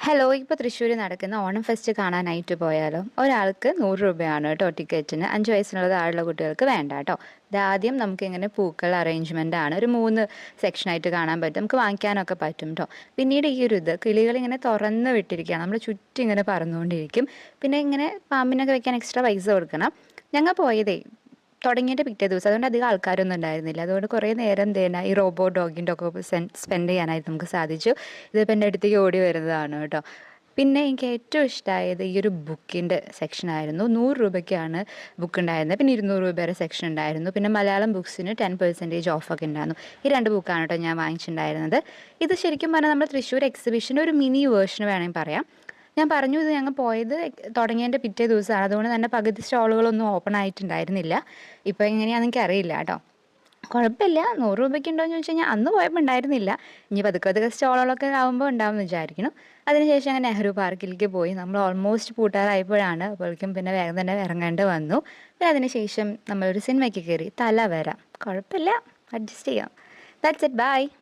Hello, ഇപ്പോൾ തൃശ്ശൂർ നടക്കുന്ന Onam fest കാണാനായിട്ട് പോയാലോ? ഒരാൾക്ക് 100 രൂപയാണ് കേട്ടോ ടിക്കറ്റിന്. 5 വയസ്സിനുള്ള താഴെയുള്ള കുട്ടികൾക്ക് വേണ്ട കേട്ടോ. ഇതാദ്യം നമുക്കിങ്ങനെ പൂക്കൾ അറേഞ്ച്മെൻ്റ് ആണ്. ഒരു 3 സെക്ഷനായിട്ട് കാണാൻ പറ്റും. നമുക്ക് വാങ്ങിക്കാനൊക്കെ പറ്റും കേട്ടോ. പിന്നീട് ഈ ഒരു കിളികളിങ്ങനെ തുറന്ന് വിട്ടിരിക്കുകയാണ്. നമ്മൾ ചുറ്റും ഇങ്ങനെ പറന്നുകൊണ്ടിരിക്കും. പിന്നെ ഇങ്ങനെ പാമ്പിനൊക്കെ വെക്കാൻ എക്സ്ട്രാ പൈസ കൊടുക്കണം. ഞങ്ങൾ പോയതേ തുടങ്ങിയിട്ട് പിറ്റേ ദിവസം. അതുകൊണ്ട് അധികം ആൾക്കാരൊന്നും ഉണ്ടായിരുന്നില്ല. അതുകൊണ്ട് കുറേ നേരം ഈ റോബോ ഡോഗിൻ്റെ ഒക്കെ സ്പെൻഡ് ചെയ്യാനായിട്ട് നമുക്ക് സാധിച്ചു. ഇതിപ്പോൾ എൻ്റെ അടുത്തേക്ക് ഓടി വരുന്നതാണ് കേട്ടോ. പിന്നെ എനിക്ക് ഏറ്റവും ഇഷ്ടമായത് ഈ ഒരു ബുക്കിൻ്റെ സെക്ഷനായിരുന്നു. 100 രൂപയ്ക്കാണ് ബുക്ക് ഉണ്ടായിരുന്നത്. പിന്നെ 200 രൂപ വരെ സെക്ഷൻ ഉണ്ടായിരുന്നു. പിന്നെ മലയാളം ബുക്സിന് 10% ഓഫൊക്കെ ഉണ്ടായിരുന്നു. ഈ 2 ബുക്കാണ് കേട്ടോ ഞാൻ വാങ്ങിച്ചിട്ടുണ്ടായിരുന്നത്. ഇത് ശരിക്കും പറഞ്ഞാൽ നമ്മൾ തൃശ്ശൂർ എക്സിബിഷൻ്റെ ഒരു മിനി വേർഷൻ വേണമെങ്കിൽ പറയാം. ഞാൻ പറഞ്ഞു, ഇത് ഞങ്ങൾ പോയത് തുടങ്ങിയതിൻ്റെ പിറ്റേ ദിവസമാണ്. അതുകൊണ്ട് തന്നെ പകുതി സ്റ്റോളുകളൊന്നും ഓപ്പൺ ആയിട്ടുണ്ടായിരുന്നില്ല. ഇപ്പോൾ എങ്ങനെയാണെന്ന് എനിക്കറിയില്ല കേട്ടോ. കുഴപ്പമില്ല. 100 രൂപയ്ക്ക് ഉണ്ടോ എന്ന് ചോദിച്ചു കഴിഞ്ഞാൽ അന്ന് പോയപ്പോൾ ഉണ്ടായിരുന്നില്ല. ഇനി പതുക്കെ പതുക്കെ സ്റ്റോളുകളൊക്കെ ആകുമ്പോൾ ഉണ്ടാവുമെന്ന് വിചാരിക്കണം. അതിനുശേഷം അങ്ങനെ നെഹ്റു പാർക്കിലേക്ക് പോയി. നമ്മൾ ഓൾമോസ്റ്റ് പൂട്ടാറായപ്പോഴാണ്. അപ്പോഴേക്കും പിന്നെ വേഗം തന്നെ ഇറങ്ങേണ്ടി വന്നു. പിന്നെ അതിനുശേഷം നമ്മളൊരു സിനിമയ്ക്ക് കയറി. തലവര. കുഴപ്പമില്ല, അഡ്ജസ്റ്റ് ചെയ്യാം. That's it. ബൈ.